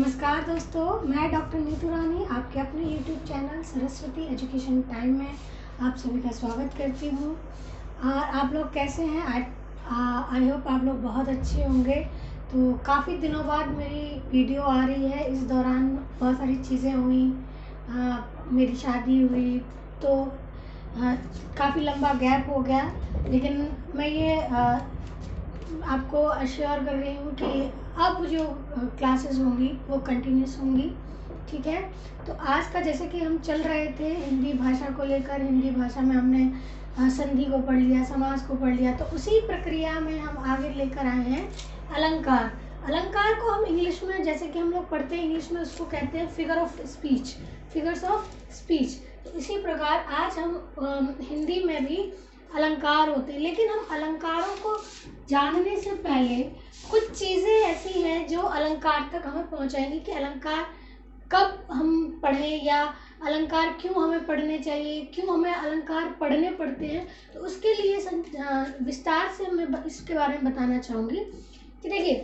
नमस्कार दोस्तों, मैं डॉक्टर नीतू रानी आपके अपने YouTube channel Saraswati education time में आप सभी का स्वागत करती हूँ। और आप लोग कैसे हैं? आई होप आप लोग बहुत अच्छे होंगे। तो काफ़ी दिनों बाद मेरी वीडियो आ रही है। इस दौरान बहुत सारी चीज़ें हुई, मेरी शादी हुई, तो काफ़ी लंबा गैप हो गया। लेकिन मैं ये आपको अश्योर कर रही हूँ कि अब जो क्लासेस होंगी वो कंटिन्यूस होंगी, ठीक है। तो आज का जैसे कि हम चल रहे थे हिंदी भाषा को लेकर, हिंदी भाषा में हमने संधि को पढ़ लिया, समास को पढ़ लिया, तो उसी प्रक्रिया में हम आगे लेकर आए हैं अलंकार। अलंकार को हम इंग्लिश में, जैसे कि हम लोग पढ़ते हैं इंग्लिश में, उसको कहते हैं figure of speech, figures of speech. तो इसी प्रकार आज हम हिंदी में भी अलंकार होते हैं। लेकिन हम अलंकारों को जानने से पहले कुछ चीज़ें ऐसी हैं जो अलंकार तक हमें पहुंचाएंगी कि अलंकार कब हम पढ़ें या अलंकार क्यों हमें पढ़ने चाहिए, क्यों हमें अलंकार पढ़ने पड़ते हैं। तो उसके लिए विस्तार से मैं इसके बारे में बताना चाहूँगी कि देखिए,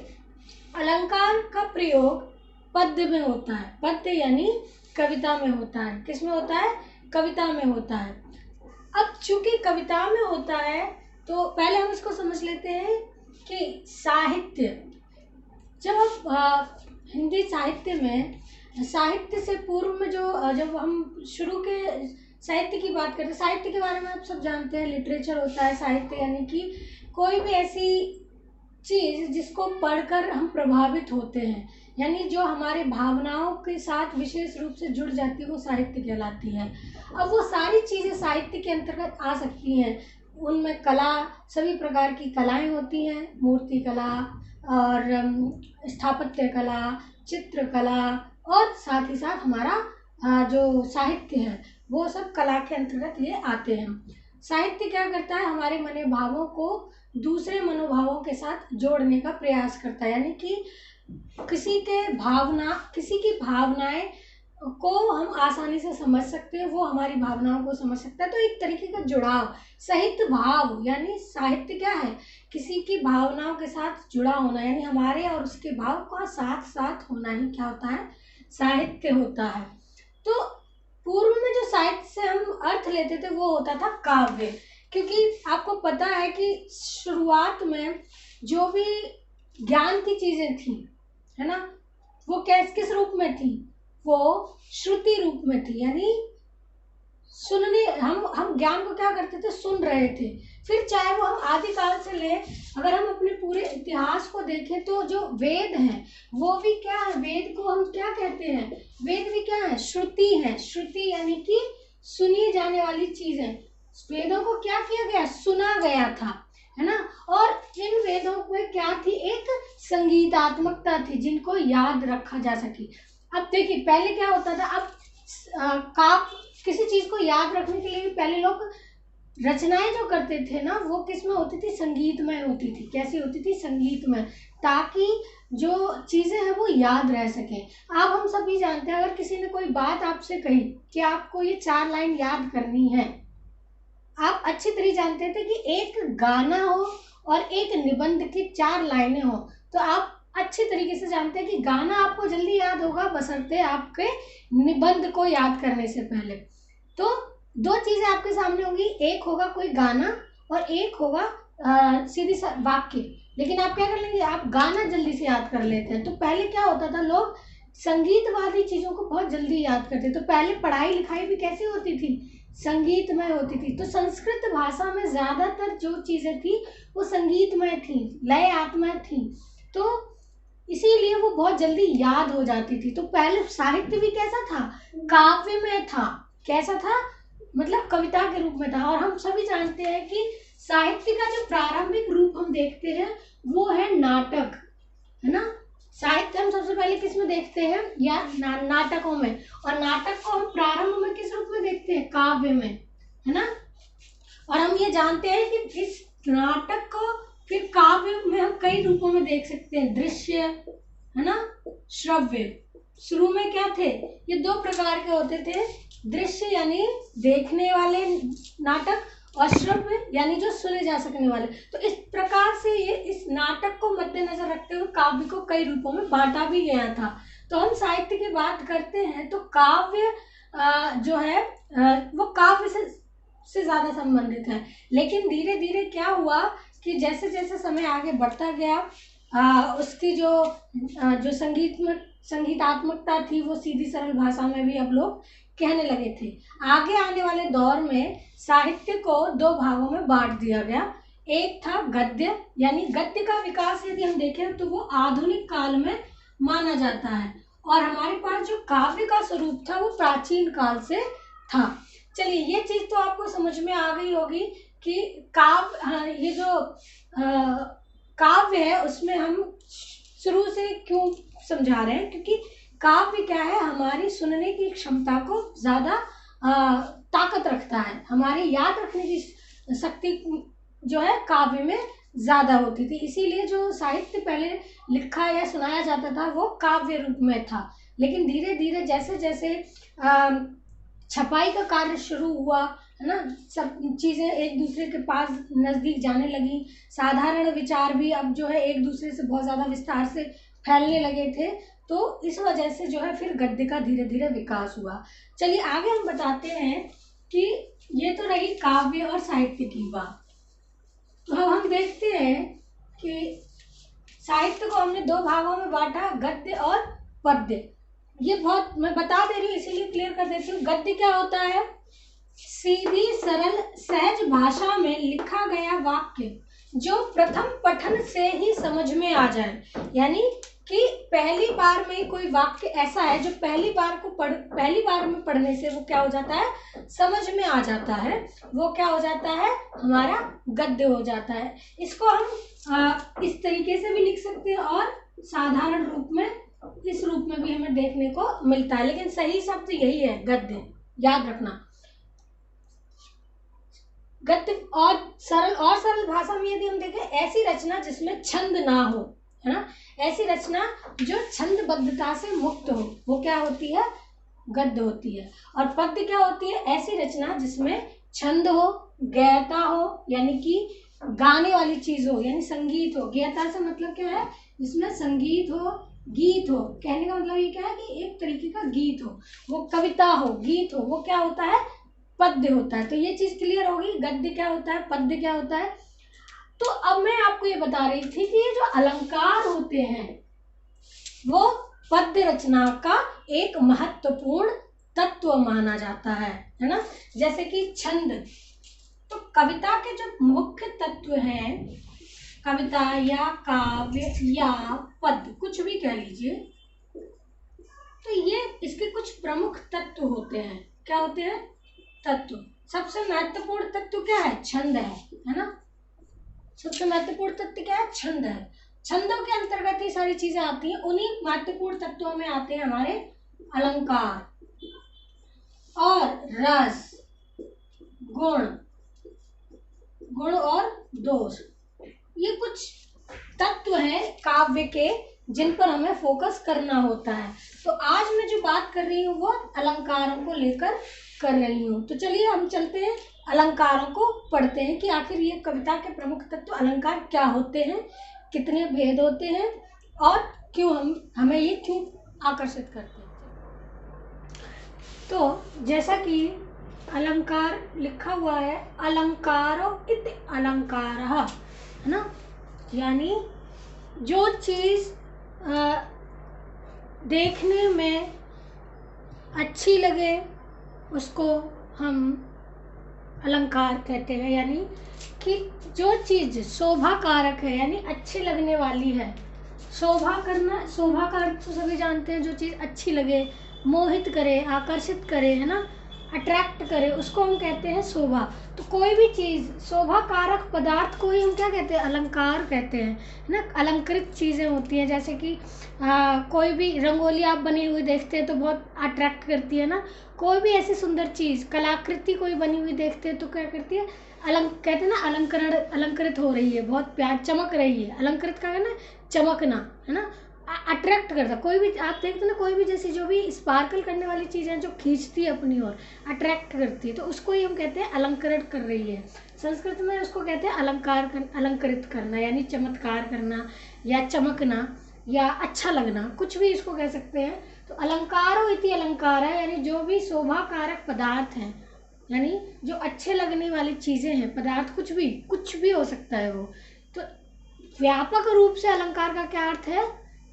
अलंकार का प्रयोग पद्य में होता है। पद्य यानी कविता में होता है। किस में होता है? कविता में होता है। अब चूंकि कविता में होता है तो पहले हम इसको समझ लेते हैं कि साहित्य, जब हम हिंदी साहित्य में, साहित्य से पूर्व में जब हम शुरू के साहित्य की बात करते हैं, साहित्य के बारे में आप सब जानते हैं, लिटरेचर होता है साहित्य, यानी कि कोई भी ऐसी चीज़ जिसको पढ़कर हम प्रभावित होते हैं, यानी जो हमारे भावनाओं के साथ विशेष रूप से जुड़ जाती है, वो साहित्य कहलाती है। अब वो सारी चीज़ें साहित्य के अंतर्गत आ सकती हैं। उनमें कला, सभी प्रकार की कलाएं होती हैं, मूर्ति कला और स्थापत्य कला, चित्रकला, और साथ ही साथ हमारा जो साहित्य है वो सब कला के अंतर्गत ये आते हैं। साहित्य क्या करता है? हमारे मनोभावों को दूसरे मनोभावों के साथ जोड़ने का प्रयास करता है, यानी कि किसी की भावनाएं को हम आसानी से समझ सकते हैं, वो हमारी भावनाओं को समझ सकता है। तो एक तरीके का जुड़ाव, सहित भाव, यानी साहित्य क्या है? किसी की भावनाओं के साथ जुड़ा होना, यानी हमारे और उसके भाव का साथ साथ होना ही क्या होता है? साहित्य होता है। तो पूर्व में जो साहित्य से हम अर्थ लेते थे वो होता था काव्य, क्योंकि आपको पता है कि शुरुआत में जो भी ज्ञान की चीजें थी, है ना, वो किस रूप में थी? वो श्रुति रूप में थी, यानी सुनने, हम ज्ञान को क्या करते थे? सुन रहे थे। फिर चाहे वो हम आदिकाल से ले, अगर हम अपने पूरे इतिहास को देखें तो जो वेद हैं वो भी क्या है? वेद को हम क्या कहते हैं? वेद भी क्या है? श्रुति है। श्रुति यानी कि सुनी जाने वाली चीज है। वेदों को क्या किया गया? सुना गया था, है ना। और इन वेदों में क्या थी? एक संगीतात्मकता थी जिनको याद रखा जा सके। अब देखिए, पहले क्या होता था, अब किसी चीज को याद रखने के लिए भी पहले लोग रचनाएं जो करते थे ना, वो किस में होती थी? संगीतमय होती थी। कैसी होती थी? संगीतमय, ताकि जो चीजें हैं वो याद रह सके। अब हम सभी जानते हैं, अगर किसी ने कोई बात आपसे कही कि आपको ये 4 लाइन याद करनी है, आप अच्छी तरह जानते थे कि एक गाना हो और एक निबंध की 4 लाइनें हो, तो आप अच्छे तरीके से जानते हैं कि गाना आपको जल्दी याद होगा बशर्ते आपके निबंध को याद करने से पहले। तो 2 चीजें आपके सामने होंगी, एक होगा कोई गाना और एक होगा सीधी वाक्य। लेकिन आप क्या कर लेंगे? आप गाना जल्दी से याद कर लेते हैं। तो पहले क्या होता था, लोग संगीतवादी चीजों को बहुत जल्दी याद करते। तो पहले पढ़ाई लिखाई भी कैसी होती थी? संगीतमय होती थी। तो संस्कृत भाषा में ज्यादातर जो चीजें थी वो संगीतमय थी, लयात्मक थी, तो इसीलिए वो बहुत जल्दी याद हो जाती थी। तो पहले साहित्य भी कैसा था? काव्य में था। कैसा था? मतलब कविता के रूप में था। और हम सभी जानते हैं कि साहित्य का जो प्रारंभिक रूप हम देखते हैं वो है नाटक, है ना। साहित्य हम सबसे पहले किस में देखते हैं? या नाटकों में। और नाटक को हम प्रारंभ में किस रूप में देखते हैं? काव्य में, है ना। और हम ये जानते हैं कि इस नाटक को फिर काव्य में हम कई रूपों में देख सकते हैं। दृश्य, है ना, श्रव्य। शुरू में क्या थे? ये 2 प्रकार के होते थे। दृश्य यानी देखने वाले नाटक, और श्रव्य यानी जो सुने जा सकने वाले। तो इस प्रकार से ये इस नाटक को मद्देनजर रखते हुए काव्य को कई रूपों में बांटा भी गया था। तो हम साहित्य की बात करते हैं तो काव्य जो है वो काव्य से ज्यादा संबंधित है। लेकिन धीरे धीरे क्या हुआ कि जैसे जैसे समय आगे बढ़ता गया उसकी जो संगीतात्मकता थी वो सीधी सरल भाषा में भी अब लोग कहने लगे थे। आगे आने वाले दौर में साहित्य को दो भागों में बांट दिया गया। एक था गद्य, यानी गद्य का विकास यदि हम देखें तो वो आधुनिक काल में माना जाता है, और हमारे पास जो काव्य का स्वरूप था वो प्राचीन काल से था। चलिए, ये चीज तो आपको समझ में आ गई होगी कि काव्य, ये जो काव्य है उसमें हम शुरू से क्यों समझा रहे हैं, क्योंकि काव्य क्या है, हमारी सुनने की क्षमता को ज्यादा ताकत रखता है, हमारी याद रखने की शक्ति जो है काव्य में ज्यादा होती थी। इसीलिए जो साहित्य पहले लिखा या सुनाया जाता था वो काव्य रूप में था। लेकिन धीरे धीरे जैसे जैसे छपाई का कार्य शुरू हुआ, है ना, सब चीजें एक दूसरे के पास नजदीक जाने लगी, साधारण विचार भी अब जो है एक दूसरे से बहुत ज्यादा विस्तार से फैलने लगे थे, तो इस वजह से जो है फिर गद्य का धीरे धीरे विकास हुआ। चलिए आगे हम बताते हैं कि ये तो रही काव्य और साहित्य की बात। तो अब हम देखते हैं कि साहित्य को हमने दो भागों में बांटा, गद्य और पद्य। ये बहुत मैं बता दे रही हूँ इसीलिए क्लियर कर देती हूँ। गद्य क्या होता है, सीधी सरल सहज भाषा में लिखा गया वाक्य जो प्रथम पठन से ही समझ में आ जाए, यानी कि पहली बार में कोई वाक्य ऐसा है जो पहली बार में पढ़ने से वो क्या हो जाता है, समझ में आ जाता है, वो क्या हो जाता है, हमारा गद्य हो जाता है। इसको हम इस तरीके से भी लिख सकते हैं और साधारण रूप में, इस रूप में भी हमें देखने को मिलता है, लेकिन सही शब्द यही है, गद्य, याद रखना। गद्य और सरल भाषा में यदि हम देखें, ऐसी रचना जिसमें छंद ना हो, है ना, ऐसी रचना जो छंदबद्धता से मुक्त हो, वो क्या होती है, गद्य होती है। और पद्य क्या होती है, ऐसी रचना जिसमें छंद हो, गयता हो, यानी कि गाने वाली चीज हो, यानी संगीत हो। गयता से मतलब क्या है, जिसमें संगीत हो, गीत हो। कहने का मतलब ये क्या है कि एक तरीके का गीत हो, वो कविता हो, गीत हो, वो क्या होता है, पद्य होता है। तो ये चीज क्लियर होगी, गद्य क्या होता है, पद्य क्या होता है। तो अब मैं आपको ये बता रही थी कि ये जो अलंकार होते हैं वो पद्य रचना का एक महत्वपूर्ण तत्व माना जाता है ना। जैसे कि छंद, तो कविता के जो मुख्य तत्व हैं, कविता या काव्य या पद्य, कुछ भी कह लीजिए, तो ये इसके कुछ प्रमुख तत्व होते हैं। क्या होते हैं, तत्व। सबसे महत्वपूर्ण तत्व क्या है, छंद है ना। सबसे महत्वपूर्ण तत्व क्या है, छंद है। छंदों के अंतर्गत ही सारी चीजें आती हैं। उन्हीं महत्वपूर्ण तत्वों में आते हैं हमारे अलंकार और रस, गुण और दोष। ये कुछ तत्व हैं काव्य के जिन पर हमें फोकस करना होता है। तो आज मैं जो बात कर रही हूँ वो अलंकारों को लेकर कर रही हूँ। तो चलिए हम चलते हैं, अलंकारों को पढ़ते हैं कि आखिर ये कविता के प्रमुख तत्व अलंकार क्या होते हैं, कितने भेद होते हैं और क्यों हमें ये क्यों आकर्षित करते हैं। तो जैसा कि अलंकार लिखा हुआ है, अलंकारो इति अलंकारः, है ना, यानी जो चीज देखने में अच्छी लगे उसको हम अलंकार कहते हैं। यानी कि जो चीज शोभा कारक है, यानी अच्छी लगने वाली है। शोभा का अर्थ तो सभी जानते हैं, जो चीज अच्छी लगे, मोहित करे, आकर्षित करे, है ना, अट्रैक्ट करे, उसको हम कहते हैं शोभा। तो कोई भी चीज शोभा कारक पदार्थ को ही हम क्या कहते हैं, अलंकार कहते हैं, है ना। अलंकृत चीजें होती हैं, जैसे कि कोई भी रंगोली आप बनी हुई देखते हैं तो बहुत अट्रैक्ट करती है ना। कोई भी ऐसी सुंदर चीज, कलाकृति कोई बनी हुई देखते हैं तो क्या करती है, कहते हैं ना, अलंकृत हो रही है, बहुत प्यार, चमक रही है। अलंकृत का है ना, चमकना, है ना, अट्रैक्ट करता। कोई भी आप देखते हैं ना, कोई भी जैसी जो भी स्पार्कल करने वाली चीजें जो खींचती है अपनी ओर, अट्रैक्ट करती है, तो उसको ही हम कहते हैं अलंकृत कर रही है। संस्कृत में उसको कहते हैं अलंकृत करना, यानी चमत्कार करना या चमकना, या अच्छा लगना, कुछ भी इसको कह सकते हैं। तो अलंकारो इति अलंकार है, यानी जो भी शोभा कारक पदार्थ हैं, यानी जो अच्छे लगने वाली चीज़ें हैं, पदार्थ कुछ भी हो सकता है वो। तो व्यापक रूप से अलंकार का क्या अर्थ है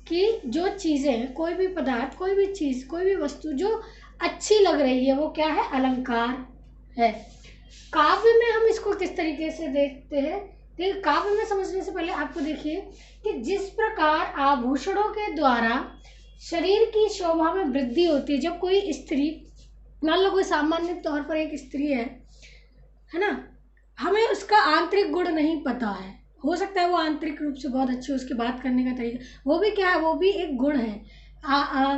कि जो चीज़ें, कोई भी पदार्थ, कोई भी चीज़, कोई भी वस्तु जो अच्छी लग रही है वो क्या है, अलंकार है। काव्य में हम इसको किस तरीके से देखते हैं, देखिए काव्य में समझने से पहले आपको देखिए कि जिस प्रकार आभूषणों के द्वारा शरीर की शोभा में वृद्धि होती है। जब कोई स्त्री, मान लो कोई सामान्य तौर पर एक स्त्री है ना, हमें उसका आंतरिक गुण नहीं पता है, हो सकता है वो आंतरिक रूप से बहुत अच्छी हो, उसके बात करने का तरीका, वो भी क्या है, वो भी एक गुण है।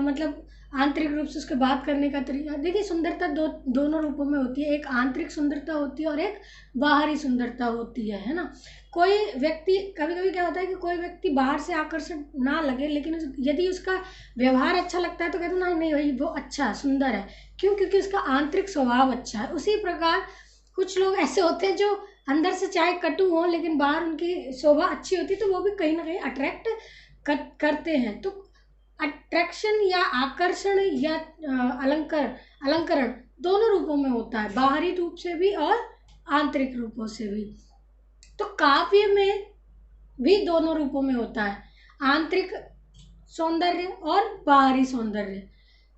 मतलब आंतरिक रूप से उसके बात करने का तरीका। देखिए सुंदरता दोनों रूपों में होती है, एक आंतरिक सुंदरता होती है और एक बाहरी सुंदरता होती है ना। कोई व्यक्ति, कभी कभी क्या होता है कि कोई व्यक्ति बाहर से आकर्षण ना लगे, लेकिन यदि उसका व्यवहार अच्छा लगता है तो कहते हैं नहीं भाई वो अच्छा सुंदर है, क्यों, क्योंकि उसका आंतरिक स्वभाव अच्छा है। उसी प्रकार कुछ लोग ऐसे होते हैं जो अंदर से चाहे कटु हो लेकिन बाहर उनकी शोभा अच्छी होती है, तो वो भी कहीं ना कहीं अट्रैक्ट करते हैं। तो अट्रैक्शन या आकर्षण या अलंकरण दोनों रूपों में होता है, बाहरी रूप से भी और आंतरिक रूपों से भी। तो काव्य में भी दोनों रूपों में होता है, आंतरिक सौंदर्य और बाहरी सौंदर्य।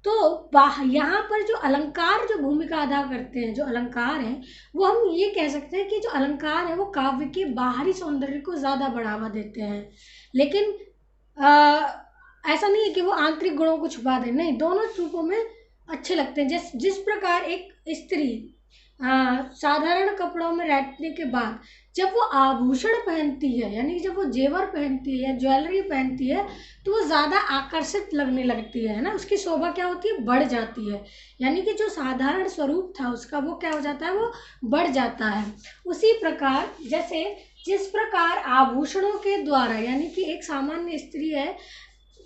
तो यहाँ पर जो अलंकार जो भूमिका अदा करते हैं, जो अलंकार हैं, वो हम ये कह सकते हैं कि जो अलंकार है वो काव्य के बाहरी सौंदर्य को ज़्यादा बढ़ावा देते हैं। लेकिन ऐसा नहीं है कि वो आंतरिक गुणों को छुपा दें, नहीं, दोनों रूपों में अच्छे लगते हैं। जिस प्रकार एक स्त्री साधारण कपड़ों में रहने के बाद जब वो आभूषण पहनती है, यानी जब वो जेवर पहनती है या ज्वेलरी पहनती है, तो वो ज़्यादा आकर्षित लगने लगती है ना, उसकी शोभा क्या होती है, बढ़ जाती है। यानी कि जो साधारण स्वरूप था उसका वो क्या हो जाता है, वो बढ़ जाता है। उसी प्रकार जैसे जिस प्रकार आभूषणों के द्वारा, यानी कि एक सामान्य स्त्री है,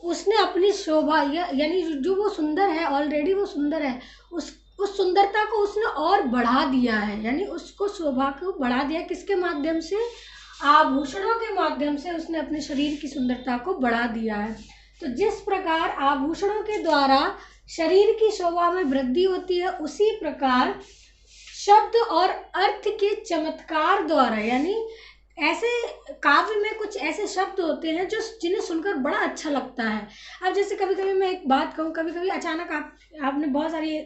उसने अपनी शोभा यानी जो वो सुंदर है, ऑलरेडी वो सुंदर है, उस सुंदरता को उसने और बढ़ा दिया है, यानी उसको शोभा को बढ़ा दिया किसके माध्यम से, आभूषणों के माध्यम से उसने अपने शरीर की सुंदरता को बढ़ा दिया है। तो जिस प्रकार आभूषणों के द्वारा शरीर की शोभा में वृद्धि होती है, उसी प्रकार शब्द और अर्थ के चमत्कार द्वारा, यानी ऐसे काव्य में कुछ ऐसे शब्द होते हैं जो जिन्हें सुनकर बड़ा अच्छा लगता है। अब जैसे कभी कभी मैं एक बात कहूँ, कभी कभी अचानक आपने बहुत सारी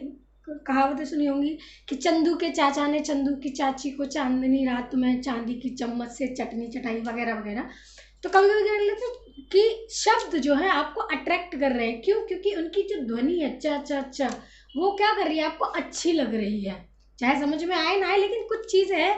कहावतें सुनी होंगी कि चंदू के चाचा ने चंदू की चाची को चांदनी रात में चांदी की चम्मच से चटनी चटाई वगैरह वगैरह। तो कभी कभी क्या लगता है कि शब्द जो है आपको अट्रैक्ट कर रहे हैं, क्यों, क्योंकि उनकी जो ध्वनि है च च च, वो क्या कर रही है, आपको अच्छी लग रही है, चाहे समझ में आए ना आए, लेकिन कुछ चीज़ है,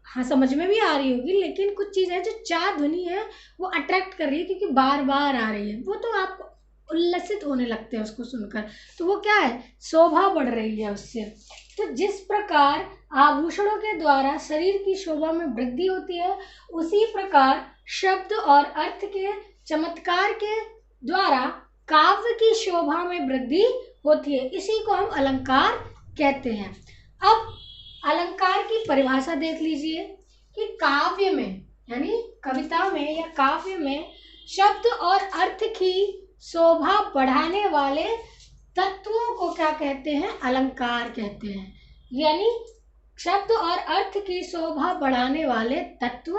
हाँ समझ में भी आ रही होगी, लेकिन कुछ चीज़ है जो चार ध्वनि है वो अट्रैक्ट कर रही है क्योंकि बार बार आ रही है, वो तो आप उल्लसित होने लगते हैं उसको सुनकर, तो वो क्या है, शोभा बढ़ रही है उससे। तो जिस प्रकार आभूषणों के द्वारा शरीर की शोभा में वृद्धि होती है, उसी प्रकार शब्द और अर्थ के चमत्कार के द्वारा काव्य की शोभा में वृद्धि होती है, इसी को हम अलंकार कहते हैं। अब अलंकार की परिभाषा देख लीजिए कि काव्य में, यानी कविता में या काव्य में शब्द और अर्थ की शोभा बढ़ाने वाले तत्वों को क्या कहते हैं, अलंकार कहते हैं। यानी शब्द और अर्थ की शोभा बढ़ाने वाले तत्व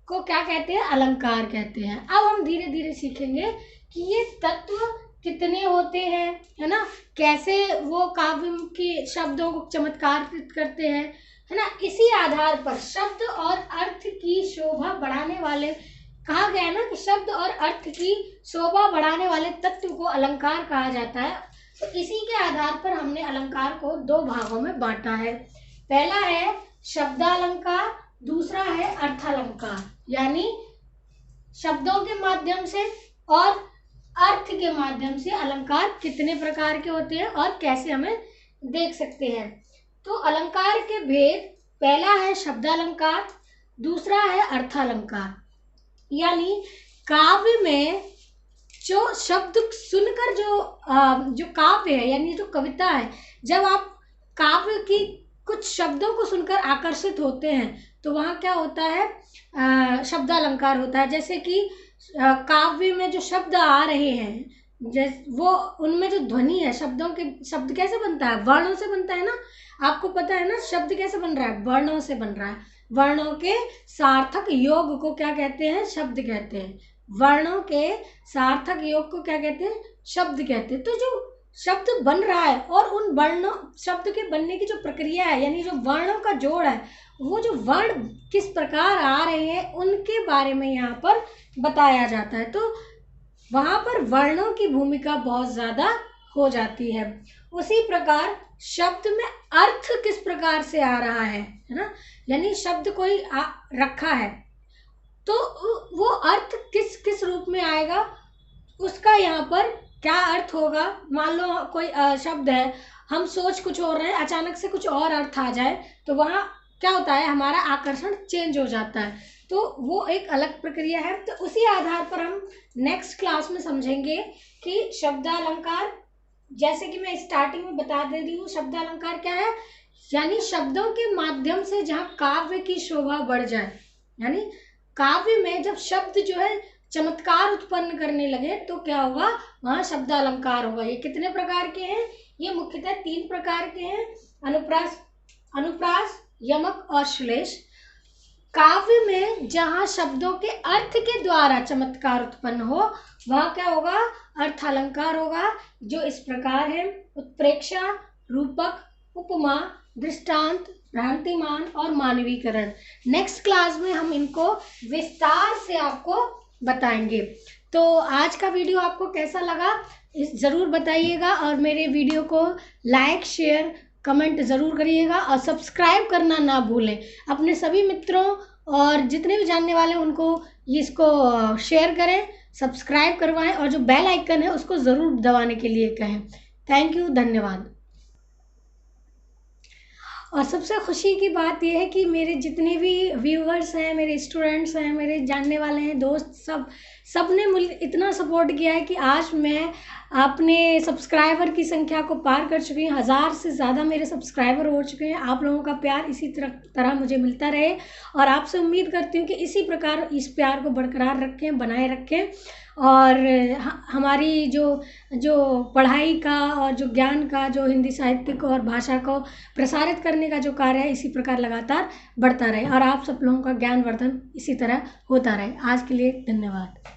को क्या कहते हैं, अलंकार कहते हैं। अब हम धीरे धीरे सीखेंगे कि ये तत्व कितने होते हैं, है ना, कैसे वो काव्य की शब्दों को चमत्कारित करते हैं, है ना। इसी आधार पर शब्द और अर्थ की शोभा बढ़ाने वाले, कहा गया है ना कि शब्द और अर्थ की शोभा बढ़ाने वाले तत्व को अलंकार कहा जाता है। तो इसी के आधार पर हमने अलंकार को दो भागों में बांटा है। पहला है शब्दालंकार, दूसरा है अर्थालंकार। यानी शब्दों के माध्यम से और अर्थ के माध्यम से अलंकार कितने प्रकार के होते हैं और कैसे हमें देख सकते हैं। तो अलंकार के भेद, पहला है शब्दालंकार, दूसरा है अर्थालंकार। यानी काव्य में जो शब्द सुनकर जो काव्य है, यानी जो कविता है, जब आप काव्य की कुछ शब्दों को सुनकर आकर्षित होते हैं तो वहाँ क्या होता है, शब्दालंकार होता है। जैसे कि काव्य में जो शब्द आ रहे हैं जैसे वो उनमें जो ध्वनि है, शब्दों के शब्द कैसे बनता है, वर्णों से बनता है ना। आपको पता है ना शब्द कैसे बन रहा है, वर्णों से बन रहा है। वर्णों के सार्थक योग को क्या कहते हैं, शब्द कहते हैं। वर्णों के सार्थक योग को क्या कहते हैं, शब्द कहते हैं। तो जो शब्द बन रहा है और उन वर्णों शब्द के बनने की जो प्रक्रिया है, यानी जो वर्णों का जोड़ है, वो जो वर्ण किस प्रकार आ रहे हैं उनके बारे में यहाँ पर बताया जाता है। तो वहाँ पर वर्णों की भूमिका बहुत ज़्यादा हो जाती है। उसी प्रकार शब्द में अर्थ किस प्रकार से आ रहा है ना, यानी शब्द कोई रखा है तो वो अर्थ किस किस रूप में आएगा, उसका यहाँ पर क्या अर्थ होगा। मान लो कोई शब्द है, हम सोच कुछ और रहे हैं, अचानक से कुछ और अर्थ आ जाए तो वहाँ क्या होता है, हमारा आकर्षण चेंज हो जाता है। तो वो एक अलग प्रक्रिया है। तो उसी आधार पर हम नेक्स्ट क्लास में समझेंगे कि शब्दालंकार, जैसे कि मैं स्टार्टिंग में बता दे रही हूँ, शब्दालंकार क्या है, यानी शब्दों के माध्यम से जहाँ काव्य की शोभा बढ़ जाए, यानी काव्य में जब शब्द जो है चमत्कार उत्पन्न करने लगे तो क्या होगा, वहाँ शब्दालंकार होगा। ये कितने प्रकार के हैं, ये मुख्यतः 3 प्रकार के हैं, अनुप्रास, अनुप्रास, यमक और श्लेष। काव्य में जहाँ शब्दों के अर्थ के द्वारा चमत्कार उत्पन्न हो वहाँ क्या होगा, अर्थालंकार होगा, जो इस प्रकार है, उत्प्रेक्षा, रूपक, उपमा, दृष्टांत, भ्रांतिमान और मानवीकरण। नेक्स्ट क्लास में हम इनको विस्तार से आपको बताएंगे। तो आज का वीडियो आपको कैसा लगा ज़रूर बताइएगा, और मेरे वीडियो को लाइक, शेयर, कमेंट ज़रूर करिएगा, और सब्सक्राइब करना ना भूलें। अपने सभी मित्रों और जितने भी जानने वाले हैं उनको इसको शेयर करें, सब्सक्राइब करवाएं, और जो बेल आइकन है उसको ज़रूर दबाने के लिए कहें। थैंक यू, धन्यवाद। और सबसे खुशी की बात यह है कि मेरे जितने भी व्यूअर्स हैं, मेरे स्टूडेंट्स हैं, मेरे जानने वाले हैं, दोस्त, सब ने मुझे इतना सपोर्ट किया है कि आज मैं अपने सब्सक्राइबर की संख्या को पार कर चुकी हूँ। 1000 से ज़्यादा मेरे सब्सक्राइबर हो चुके हैं। आप लोगों का प्यार इसी तरह मुझे मिलता रहे, और आपसे उम्मीद करती हूँ कि इसी प्रकार इस प्यार को बरकरार रखें, बनाए रखें, और हमारी जो पढ़ाई का और जो ज्ञान का, जो हिंदी साहित्य को और भाषा को प्रसारित करने का जो कार्य है, इसी प्रकार लगातार बढ़ता रहे, और आप सब लोगों का ज्ञानवर्धन इसी तरह होता रहे। आज के लिए धन्यवाद।